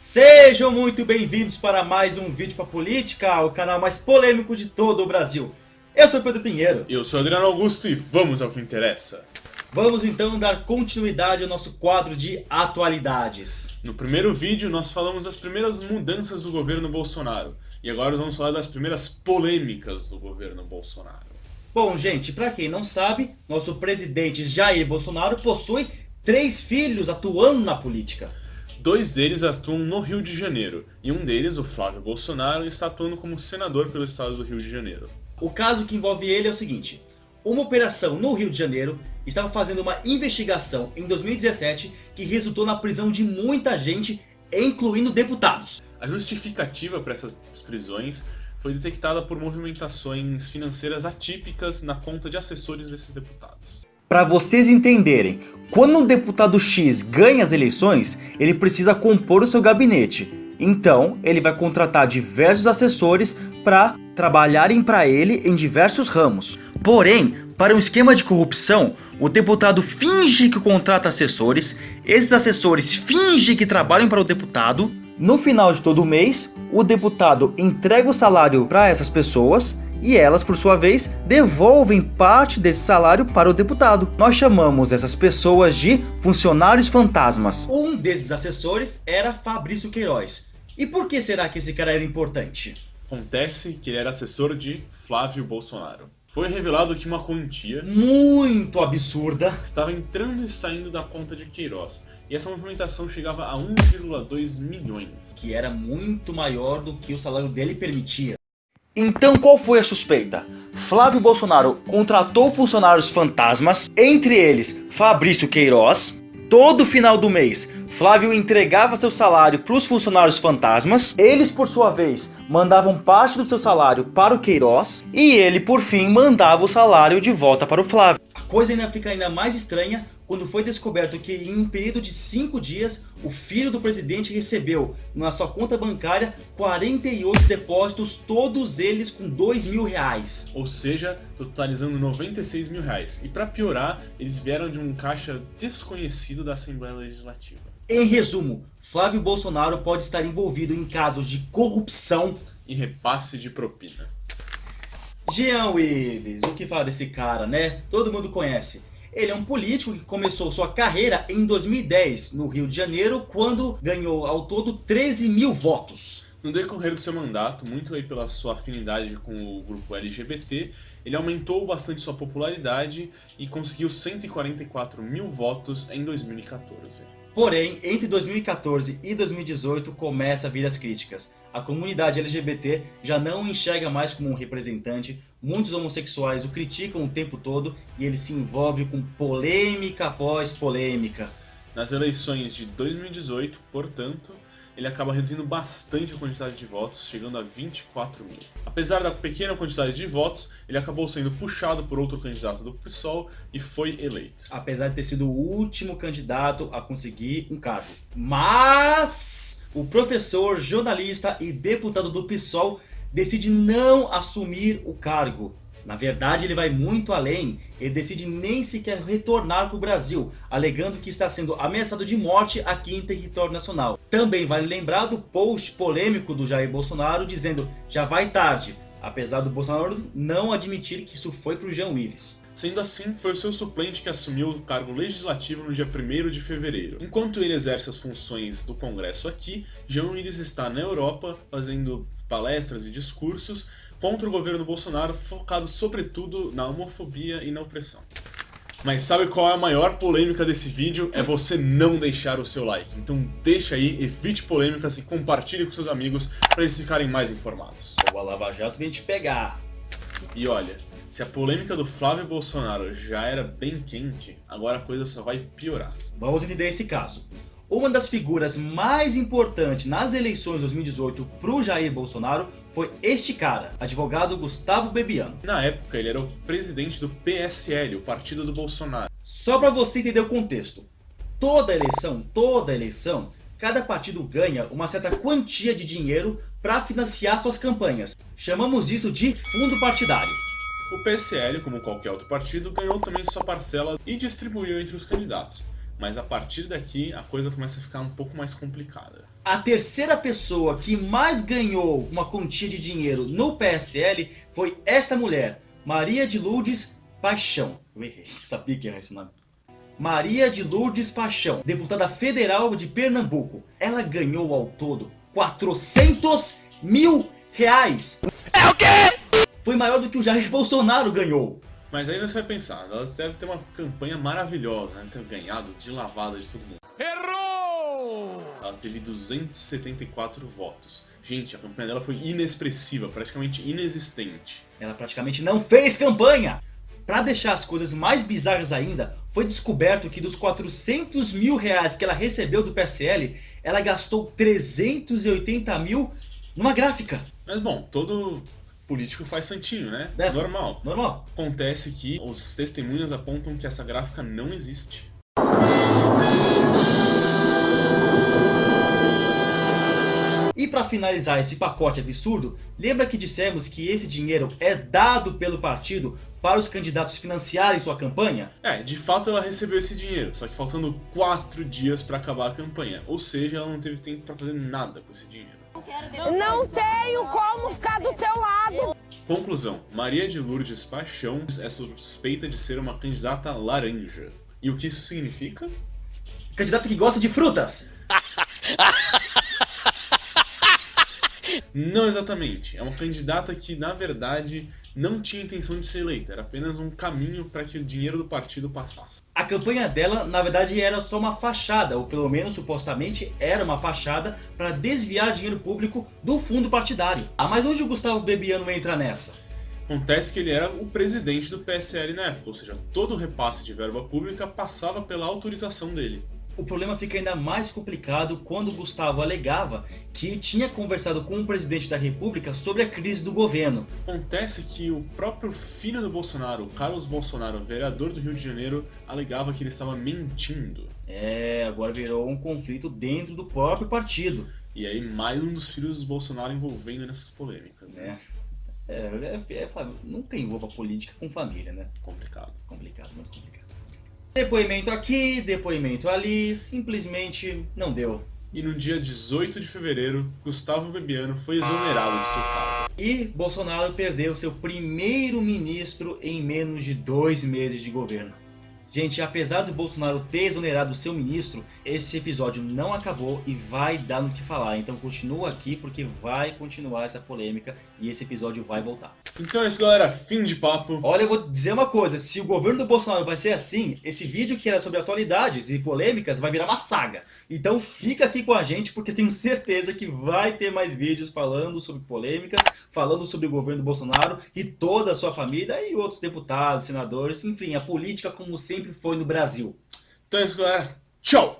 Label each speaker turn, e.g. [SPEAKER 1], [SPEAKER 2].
[SPEAKER 1] Sejam muito bem-vindos para mais um vídeo para política, o canal mais polêmico de todo o Brasil. Eu sou Pedro Pinheiro.
[SPEAKER 2] Eu sou Adriano Augusto e vamos ao que interessa.
[SPEAKER 1] Vamos então dar continuidade ao nosso quadro de atualidades.
[SPEAKER 2] No primeiro vídeo nós falamos das primeiras mudanças do governo Bolsonaro. E agora vamos falar das primeiras polêmicas do governo Bolsonaro.
[SPEAKER 1] Bom, gente, para quem não sabe, nosso presidente Jair Bolsonaro possui 3 filhos atuando na política.
[SPEAKER 2] 2 deles atuam no Rio de Janeiro, e um deles, o Flávio Bolsonaro, está atuando como senador pelo estado do Rio de Janeiro.
[SPEAKER 1] O caso que envolve ele é o seguinte: uma operação no Rio de Janeiro estava fazendo uma investigação em 2017 que resultou na prisão de muita gente, incluindo deputados.
[SPEAKER 2] A justificativa para essas prisões foi detectada por movimentações financeiras atípicas na conta de assessores desses deputados.
[SPEAKER 1] Para vocês entenderem, quando um deputado X ganha as eleições, ele precisa compor o seu gabinete. Então, ele vai contratar diversos assessores para trabalharem para ele em diversos ramos. Porém, para um esquema de corrupção, o deputado finge que contrata assessores, esses assessores fingem que trabalham para o deputado. No final de todo mês, o deputado entrega o salário para essas pessoas e elas, por sua vez, devolvem parte desse salário para o deputado. Nós chamamos essas pessoas de funcionários fantasmas. Um desses assessores era Fabrício Queiroz. E por que será que esse cara era importante?
[SPEAKER 2] Acontece que ele era assessor de Flávio Bolsonaro. Foi revelado que uma quantia
[SPEAKER 1] muito absurda
[SPEAKER 2] estava entrando e saindo da conta de Queiroz, e essa movimentação chegava a 1,2 milhões.
[SPEAKER 1] Que era muito maior do que o salário dele permitia. Então qual foi a suspeita? Flávio Bolsonaro contratou funcionários fantasmas, entre eles Fabrício Queiroz. Todo final do mês, Flávio entregava seu salário para os funcionários fantasmas. Eles, por sua vez, mandavam parte do seu salário para o Queiroz. E ele, por fim, mandava o salário de volta para o Flávio. A coisa ainda fica ainda mais estranha quando foi descoberto que em um período de 5 dias, o filho do presidente recebeu na sua conta bancária 48 depósitos, todos eles com R$2.000.
[SPEAKER 2] Ou seja, totalizando R$96 mil. E para piorar, eles vieram de um caixa desconhecido da Assembleia Legislativa.
[SPEAKER 1] Em resumo, Flávio Bolsonaro pode estar envolvido em casos de corrupção
[SPEAKER 2] e repasse de propina.
[SPEAKER 1] Jean Willis, o que falar desse cara, né? Todo mundo conhece. Ele é um político que começou sua carreira em 2010, no Rio de Janeiro, quando ganhou ao todo 13 mil votos.
[SPEAKER 2] No decorrer do seu mandato, muito aí pela sua afinidade com o grupo LGBT, ele aumentou bastante sua popularidade e conseguiu 144 mil votos em 2014.
[SPEAKER 1] Porém, entre 2014 e 2018 começa a vir as críticas. A comunidade LGBT já não o enxerga mais como um representante, muitos homossexuais o criticam o tempo todo e ele se envolve com polêmica após polêmica.
[SPEAKER 2] Nas eleições de 2018, portanto, ele acaba reduzindo bastante a quantidade de votos, chegando a 24 mil. Apesar da pequena quantidade de votos, ele acabou sendo puxado por outro candidato do PSOL e foi eleito.
[SPEAKER 1] Apesar de ter sido o último candidato a conseguir um cargo. Mas o professor, jornalista e deputado do PSOL decide não assumir o cargo. Na verdade, ele vai muito além, ele decide nem sequer retornar para o Brasil, alegando que está sendo ameaçado de morte aqui em território nacional. Também vale lembrar do post polêmico do Jair Bolsonaro dizendo já vai tarde, apesar do Bolsonaro não admitir que isso foi para o Jean Willis.
[SPEAKER 2] Sendo assim, foi o seu suplente que assumiu o cargo legislativo no dia 1º de fevereiro. Enquanto ele exerce as funções do Congresso aqui, Jean Willis está na Europa fazendo palestras e discursos contra o governo Bolsonaro, focado sobretudo na homofobia e na opressão. Mas sabe qual é a maior polêmica desse vídeo? É você não deixar o seu like. Então deixa aí, evite polêmicas e compartilhe com seus amigos para eles ficarem mais informados.
[SPEAKER 1] Ou a Lava Jato vem te pegar.
[SPEAKER 2] E olha, se a polêmica do Flávio Bolsonaro já era bem quente, agora a coisa só vai piorar.
[SPEAKER 1] Vamos entender esse caso. Uma das figuras mais importantes nas eleições de 2018 para o Jair Bolsonaro foi este cara, advogado Gustavo Bebiano.
[SPEAKER 2] Na época ele era o presidente do PSL, o partido do Bolsonaro.
[SPEAKER 1] Só para você entender o contexto, toda eleição, cada partido ganha uma certa quantia de dinheiro para financiar suas campanhas. Chamamos isso de fundo partidário.
[SPEAKER 2] O PSL, como qualquer outro partido, ganhou também sua parcela e distribuiu entre os candidatos. Mas a partir daqui a coisa começa a ficar um pouco mais complicada.
[SPEAKER 1] A terceira pessoa que mais ganhou uma quantia de dinheiro no PSL foi esta mulher, Maria de Lourdes Paixão. Eu errei, sabia que era esse nome. Maria de Lourdes Paixão, deputada federal de Pernambuco. Ela ganhou ao todo 400 mil reais.
[SPEAKER 3] É o quê?
[SPEAKER 1] Foi maior do que o Jair Bolsonaro ganhou.
[SPEAKER 2] Mas aí você vai pensar, ela deve ter uma campanha maravilhosa, né? Ter ganhado de lavada de todo mundo.
[SPEAKER 3] Errou!
[SPEAKER 2] Ela teve 274 votos. Gente, a campanha dela foi inexpressiva, praticamente inexistente.
[SPEAKER 1] Ela praticamente não fez campanha. Para deixar as coisas mais bizarras ainda, foi descoberto que dos 400 mil reais que ela recebeu do PSL, ela gastou 380 mil numa gráfica.
[SPEAKER 2] Mas bom, todo político faz santinho, né?
[SPEAKER 1] É,
[SPEAKER 2] normal.
[SPEAKER 1] Normal.
[SPEAKER 2] Acontece que os testemunhas apontam que essa gráfica não existe.
[SPEAKER 1] E para finalizar esse pacote absurdo, lembra que dissemos que esse dinheiro é dado pelo partido para os candidatos financiarem sua campanha?
[SPEAKER 2] De fato ela recebeu esse dinheiro, só que faltando 4 dias para acabar a campanha. Ou seja, ela não teve tempo para fazer nada com esse dinheiro.
[SPEAKER 4] Não tenho como ficar do teu lado.
[SPEAKER 2] Conclusão, Maria de Lourdes Paixão é suspeita de ser uma candidata laranja. E o que isso significa?
[SPEAKER 1] Candidata que gosta de frutas.
[SPEAKER 2] Não exatamente. É uma candidata que, na verdade, não tinha intenção de ser eleita. Era apenas um caminho para que o dinheiro do partido passasse.
[SPEAKER 1] A campanha dela, na verdade, era só uma fachada, ou pelo menos supostamente era uma fachada para desviar dinheiro público do fundo partidário. Ah, mas onde o Gustavo Bebiano entra nessa?
[SPEAKER 2] Acontece que ele era o presidente do PSL na época, ou seja, todo o repasse de verba pública passava pela autorização dele.
[SPEAKER 1] O problema fica ainda mais complicado quando o Gustavo alegava que tinha conversado com o presidente da República sobre a crise do governo.
[SPEAKER 2] Acontece que o próprio filho do Bolsonaro, Carlos Bolsonaro, vereador do Rio de Janeiro, alegava que ele estava mentindo.
[SPEAKER 1] Agora virou um conflito dentro do próprio partido.
[SPEAKER 2] E aí mais um dos filhos do Bolsonaro envolvendo nessas polêmicas, né?
[SPEAKER 1] Nunca envolva política com família, né?
[SPEAKER 2] Complicado.
[SPEAKER 1] Complicado, muito complicado. Depoimento aqui, depoimento ali, simplesmente não deu.
[SPEAKER 2] E no dia 18 de fevereiro, Gustavo Bebiano foi exonerado de seu cargo.
[SPEAKER 1] E Bolsonaro perdeu seu primeiro ministro em menos de 2 meses de governo. Gente, apesar do Bolsonaro ter exonerado o seu ministro, esse episódio não acabou e vai dar no que falar. Então continua aqui porque vai continuar essa polêmica e esse episódio vai voltar.
[SPEAKER 2] Então é isso, galera. Fim de papo.
[SPEAKER 1] Olha, eu vou dizer uma coisa. Se o governo do Bolsonaro vai ser assim, esse vídeo que era sobre atualidades e polêmicas vai virar uma saga. Então fica aqui com a gente porque tenho certeza que vai ter mais vídeos falando sobre polêmicas, falando sobre o governo do Bolsonaro e toda a sua família e outros deputados, senadores, enfim, a política como sempre foi no Brasil.
[SPEAKER 2] Então é isso, galera. Tchau!